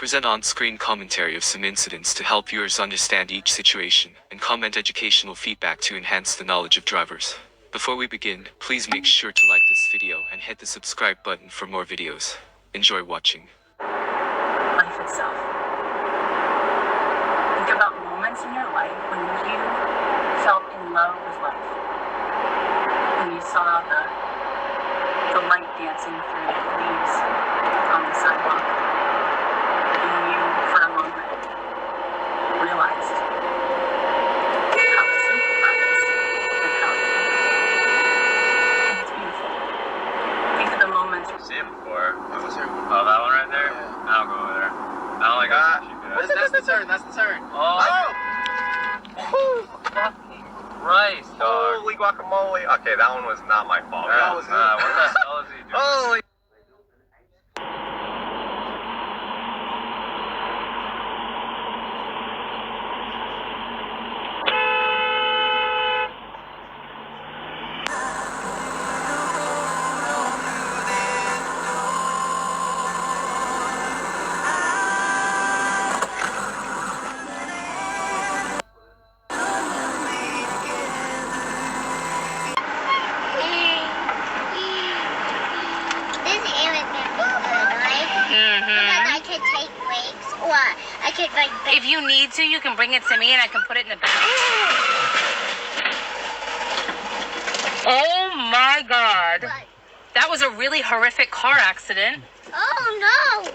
present on-screen commentary of some incidents to help viewers understand each situation, and comment educational feedback to enhance the knowledge of drivers. Before we begin, please make sure to like this video and hit the subscribe button for more videos. Enjoy watching. Life itself. Think about moments in your life when you felt in love with life. When you saw the light dancing through the leaves on the sidewalk. And you, for a moment, realized how simple that is and how it's beautiful. Think of the moments. I've seen it before. What was it? Oh, that one right there? Yeah. I'll go over there. I don't like that. That's the turn. That's the turn. Oh! Fucking Christ, dog. Holy guacamole. Okay, that one was not my fault. That was what the hell is he doing? Holy. If you need to, you can bring it to me and I can put it in the bag. Oh my God. What? That was a really horrific car accident. Oh no.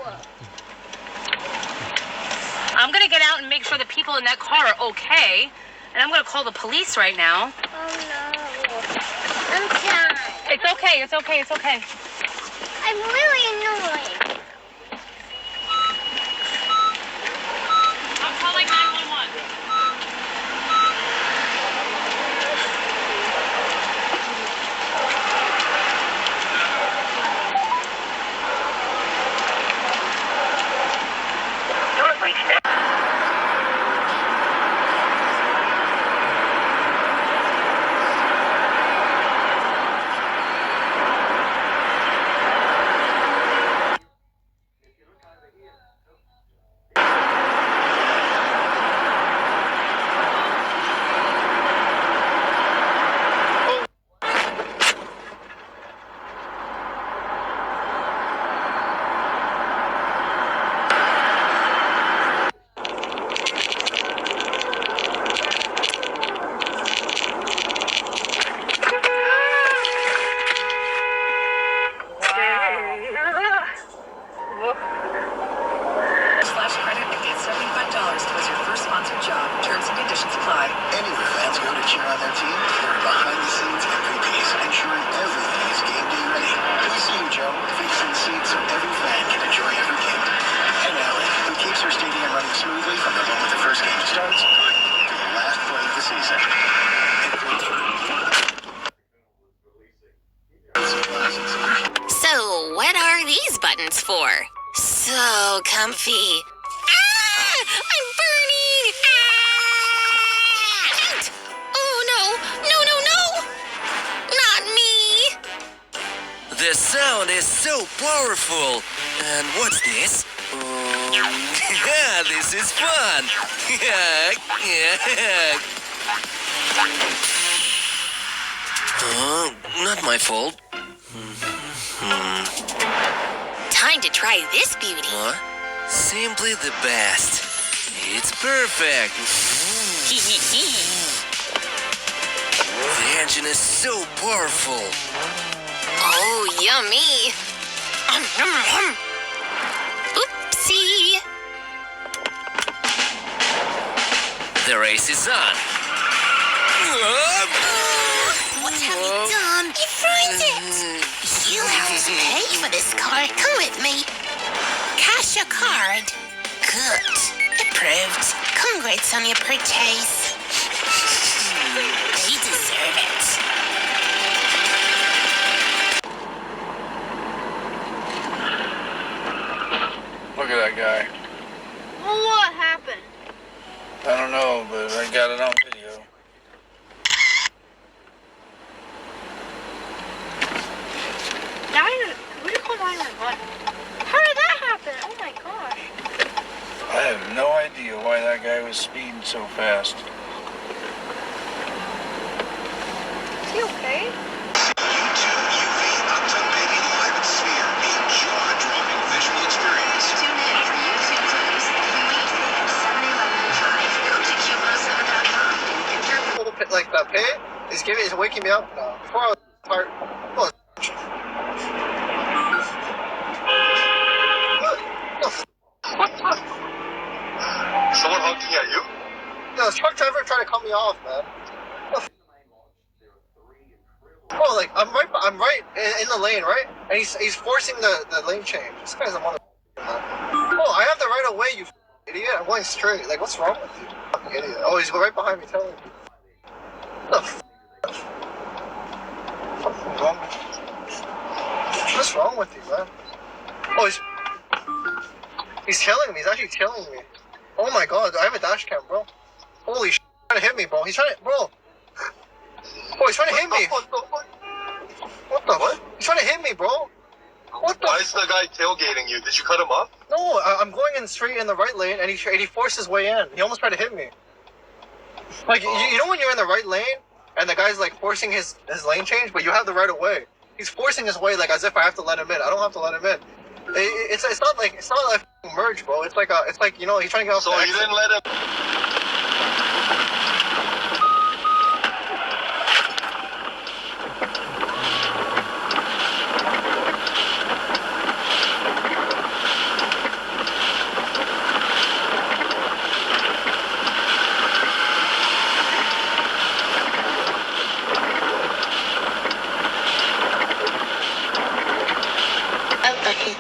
I'm going to get out and make sure the people in that car are okay. And I'm going to call the police right now. Oh no. I'm sad. It's okay, it's okay, it's okay. I'm really annoyed. I'm calling 911. So, what are these buttons for? So comfy. Ah! I'm burning! Ah! Out! Oh no! No, no, no! Not me! The sound is so powerful. And what's this? Yeah, this is fun. Not my fault. Time to try this beauty. Huh? Simply the best. It's perfect. The engine is so powerful. Oh, yummy. Oopsie. The race is on. What have you done? You ruined it. You'll have to pay for this car. Come with me. Cash your card. Good. Approved. Congrats on your purchase. You deserve it. Look at that guy. Well, what happened? I don't know, but I got it on video. We just call 911. How did that happen? Oh my gosh. speeding so fast. Is he okay? YouTube UV Opto Baby Live at Sphere. A jaw-dropping visual experience. Tune in for YouTube news every weekday at 7/11 Go to Cubo7.com and enter Like the pay is waking me up now. Before I was tired. Oh, Someone honking at you? the truck driver tried to cut me off, man. Oh, like I'm right in the lane, right? And he's forcing the lane change. This guy's a mother. Oh, I have the right of way, you idiot. I'm going straight. Like, what's wrong with you? Fucking idiot. Oh, he's right behind me telling me. What the what's wrong with you? What's wrong with you, man? Oh, he's tailing me. He's actually tailing me. Oh my god, I have a dash cam, bro. Holy shit, he's trying to hit me, bro. He's trying to, bro. Oh, he's trying to hit me. What the what? He's trying to hit me, bro. What the? Why is the guy tailgating you? Did you cut him off? No, I'm going in straight in the right lane, and he forced his way in. He almost tried to hit me. Like, you know when you're in the right lane, and the guy's like forcing his lane change, but you have the right of way. He's forcing his way, like as if I have to let him in. I don't have to let him in. It's not like a merge, bro. It's like you know, he's trying to get off. So the you exit. didn't let him.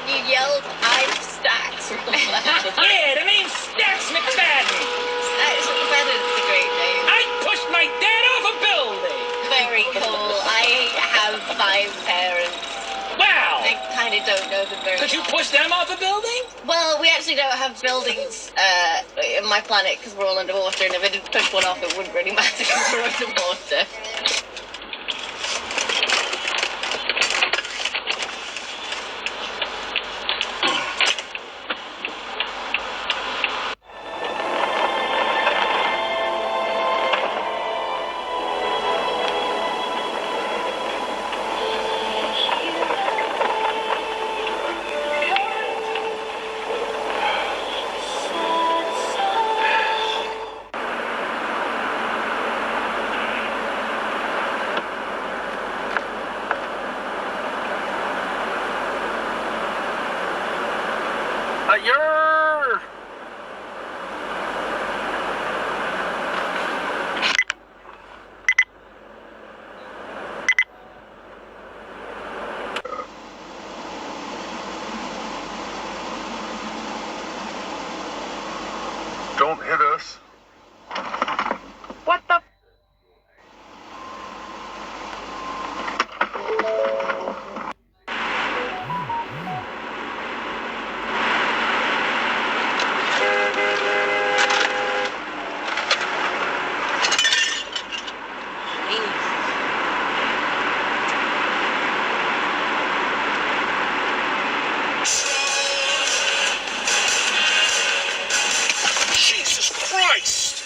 You yelled, I'm stacked. Yeah, the name's Stacks McFadden. Stacks McFadden's a great name. I pushed my dad off a building. Very cool. I have 5 parents. Wow. I kind of don't know them very Could you well. push them off a building? Well, we actually don't have buildings in my planet because we're all underwater, and if I did push one off, it wouldn't really matter because we're underwater. You're... Don't hit us. What the? Jesus Christ!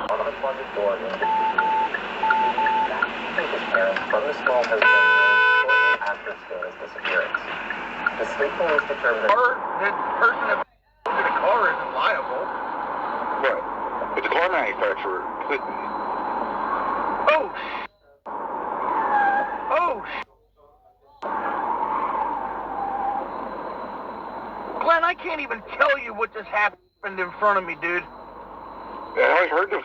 Unplugged door into the his parents from the school has been removed shortly after Scona's disappearance. The state police determined that The person that to the car isn't liable. Right. But the car manufacturer could be. Oh, Oh, Glenn, I can't even tell you what just happened in front of me, dude. Yeah, I heard the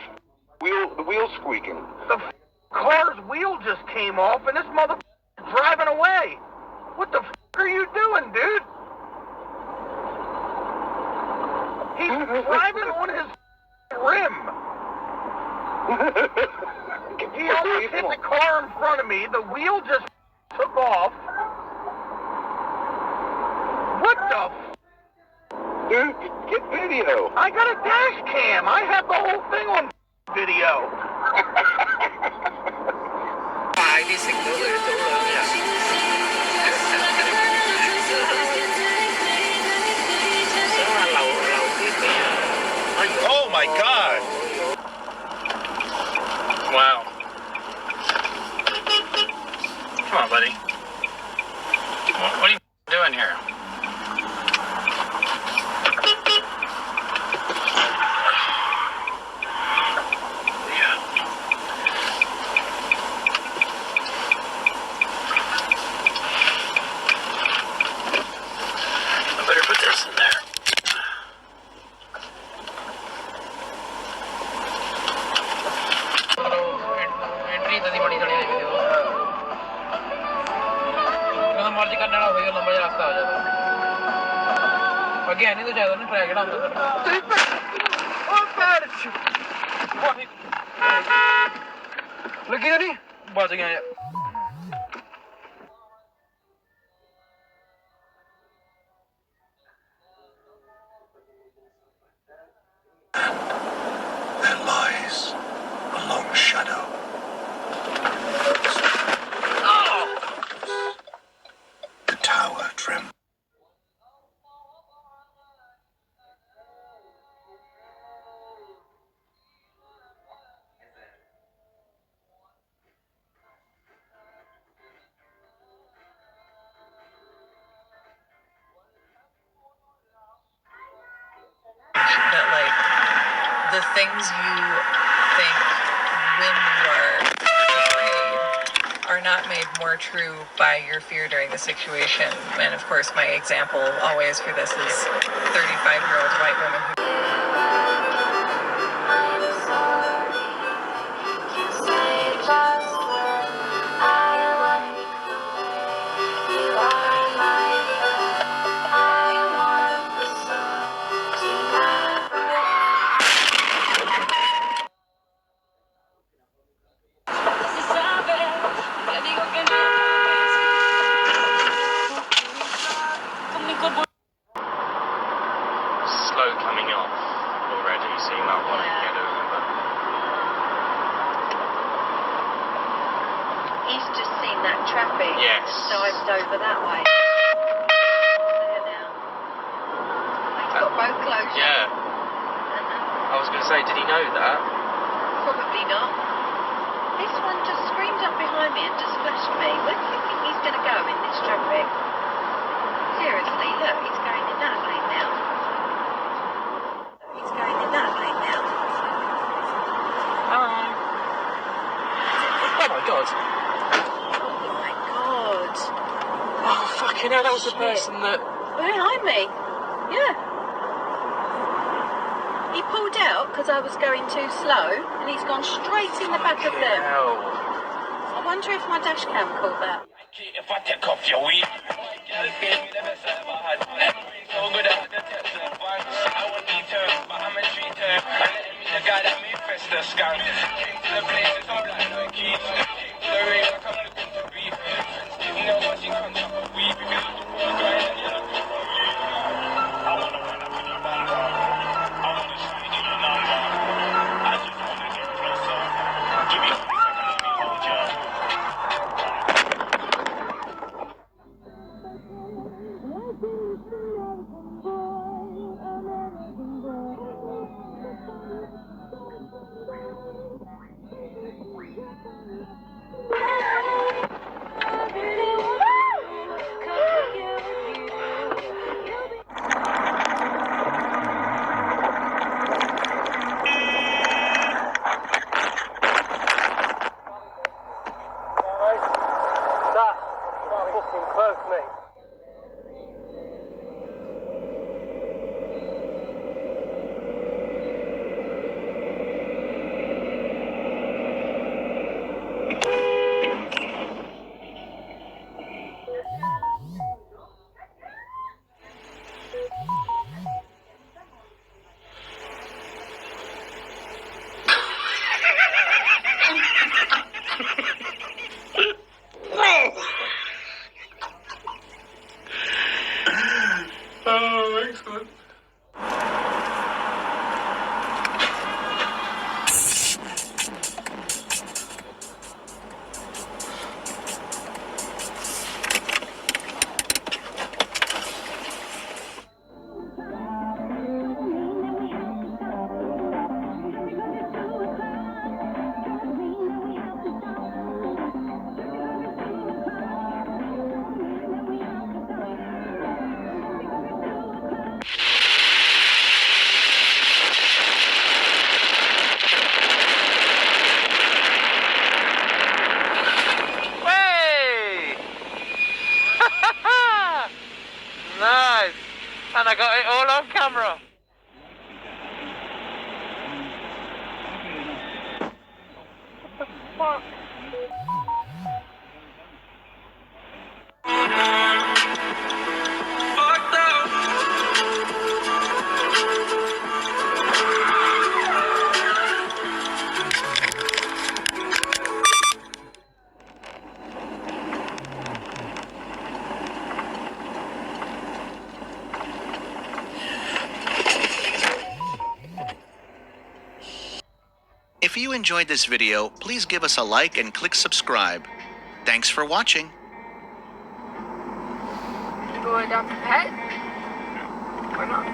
wheel squeaking. The car's wheel just came off, and this mother driving away. What the are you doing, dude? He's driving on his rim. He almost hit the car in front of me. The wheel just took off. What the Dude, get video. I got a dash cam. I have the whole thing on video. Ai đi xịt nữa rồi chỗ lớn nha. Oh my god! Wow. Come on, buddy. What are you doing here? I better put this in there. Entry तो नहीं बड़ी चढ़ी है video ਜਦੋਂ ਮਰਜ਼ੀ ਕਰਨੇ ਵਾਲਾ ਹੋਵੇ ਲੰਬਾ ਜਿਹਾ ਰਸਤਾ ਆ ਜਾਦਾ ਅੱਗੇ ਨਹੀਂ ਤਾਂ ਜ਼ਿਆਦਾ ਨਾ ਟਰੈਕ ਜਿਹੜਾ ਹੁੰਦਾ ਲੱਗੀ ਤਾਂ ਨਹੀਂ ਬਚ ਗਿਆ ਯਾਰ There lies a long shadow. The tower trembles. That like the things you think when you are afraid are not made more true by your fear during the situation. And of course, my example always for this is 35-year-old white woman who Slow coming off already, so you might want to get over. He's just seen that traffic Yes. and dived over that way. There now. He's got both closed. Yeah. I was going to say, did he know that? Probably not. This one just screamed up behind me and just flashed me. Where do you think he's going to go in this traffic? Seriously, look, he's going in that lane now. He's going in that lane now. Oh my god. Oh my god. Oh fucking hell, that was the person that Behind me. Yeah. He pulled out because I was going too slow and he's gone straight in the back of them. hell. I wonder if my dash cam caught that. If I take off your weed, girl, feel me the best I ever had. So good I had to test the fun. I won't eat her, but I'm a treater. And let me the guy that made fest the scam. Came to the place, it's all like no keys. Came to the ring, I come looking to beef. You know what she comes up a week. If you look for a guy, then you're looking for me. I wanna run up in your bumper. I wanna shoot you your number. I just wanna get closer. Give me a second, let me hold you. If you enjoyed this video, please give us a like and click subscribe. Thanks for watching. You go adopt a pet? Why not?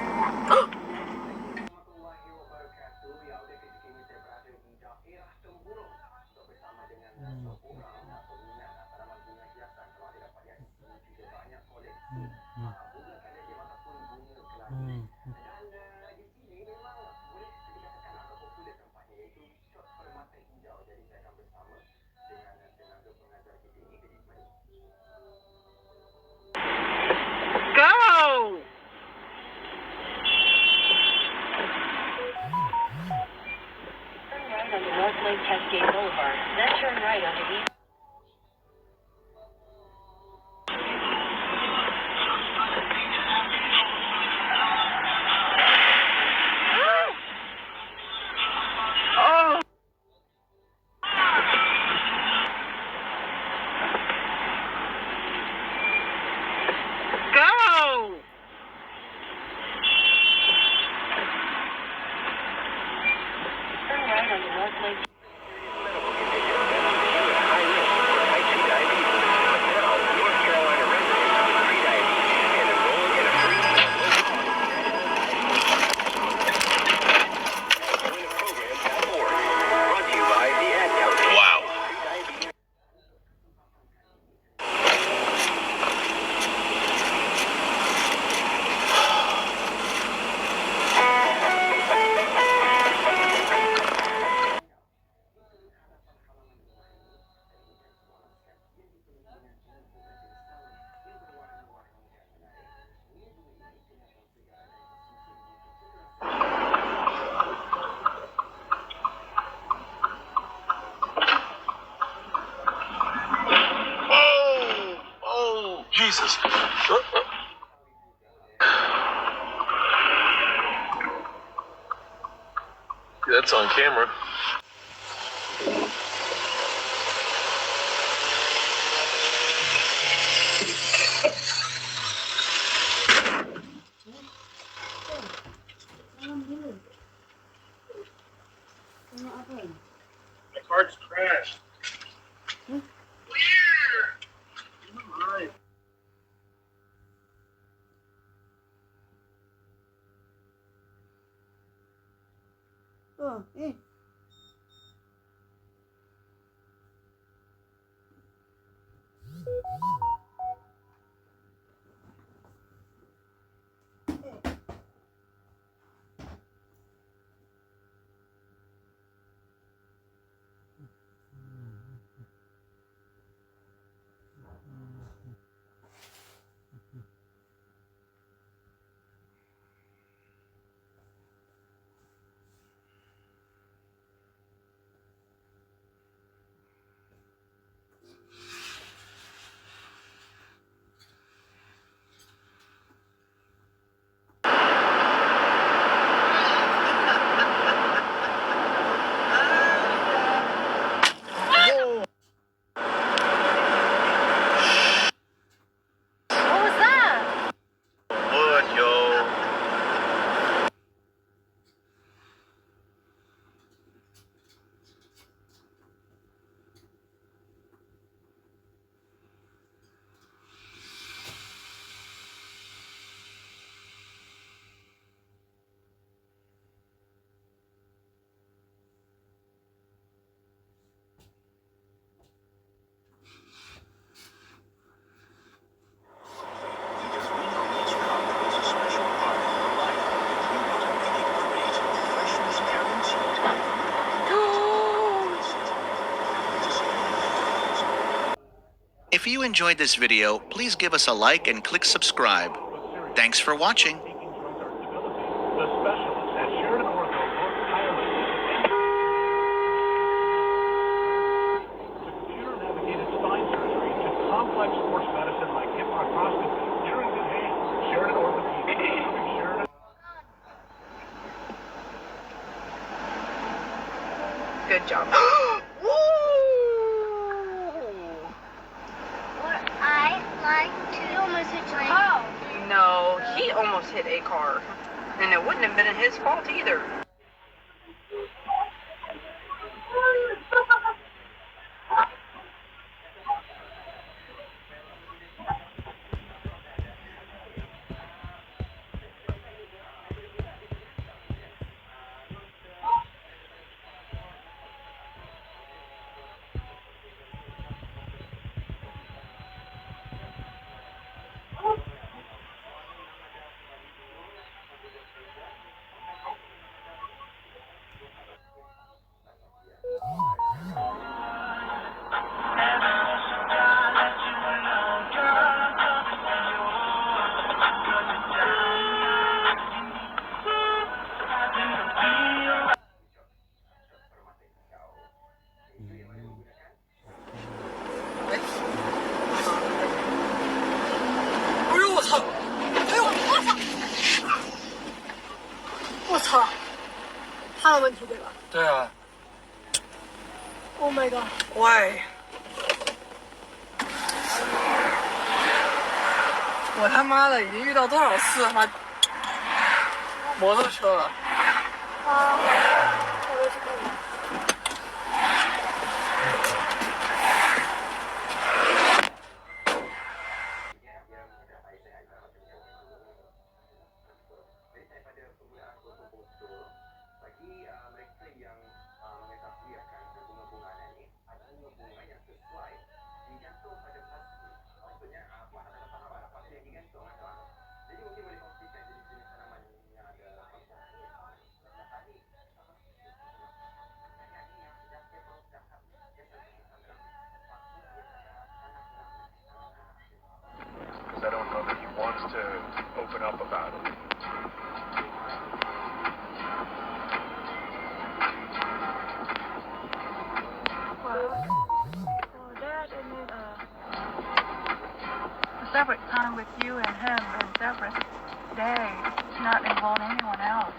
Go! Turn right onto North Lake Cascade Boulevard, then turn right onto East. Oh! Go! Turn right onto North Lake. Wow. Oh, Jesus. That's on camera. My car's crashed. What was that? Wood, yo. Because we know each car is a special part of your life. We want to make it great, freshness guaranteed. If you enjoyed this video, please give us a like and click subscribe. Thanks for watching. The specialists at Sheridan Ortho work tirelessly to computer-navigated spine surgery to complex sports medicine like hip arthroscopy. You're in good hands. Sheridan Orthopedics. Sheridan. Good job. I like to almost hit your car. No, he almost hit a car. And it wouldn't have been his fault either. 我操，他的问题对吧对啊。 ？Oh my god！ Why？ 我他妈的已经遇到多少次他妈摩托车了？啊，我也是可以。Because I don't know that he wants to open up about it. Separate time with you and him and separate day, not involve anyone else.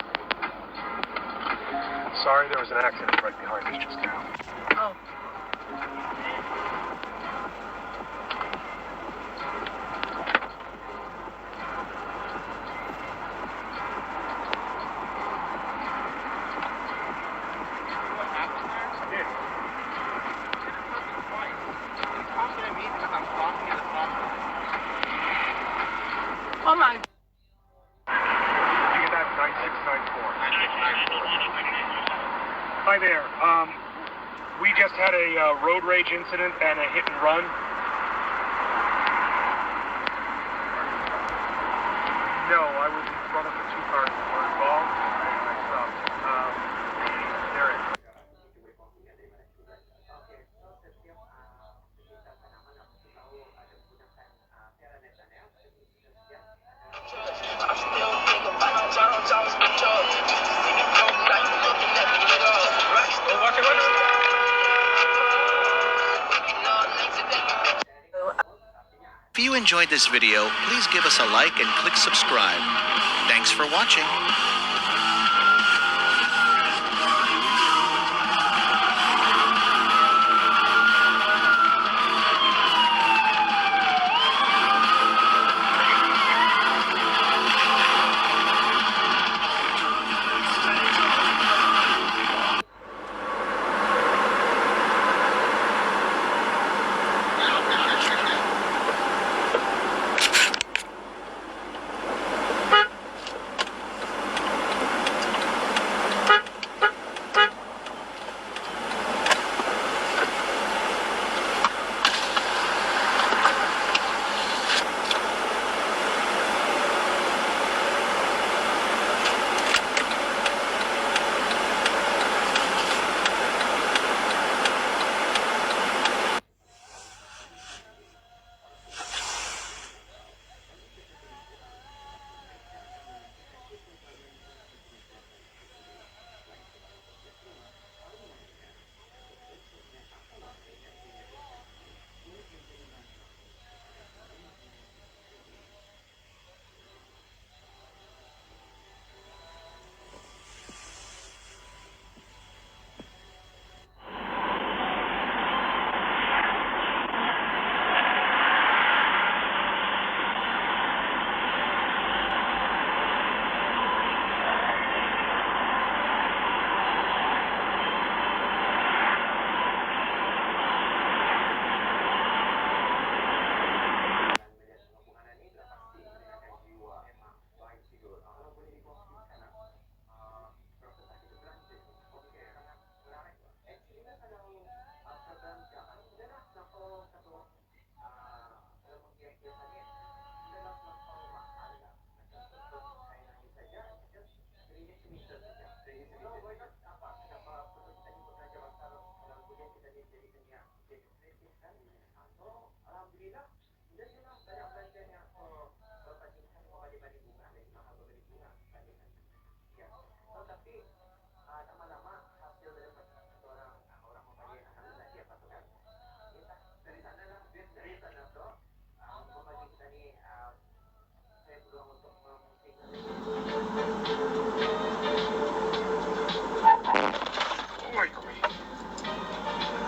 Sorry, there was an accident right behind us just now. Oh. Oh my. You get that 9694. Hi there. We just had a road rage incident and a hit and run. No, I was in front of the two cars that were involved. I stopped. Derek. If you enjoyed this video, please give us a like and click subscribe. Thanks for watching.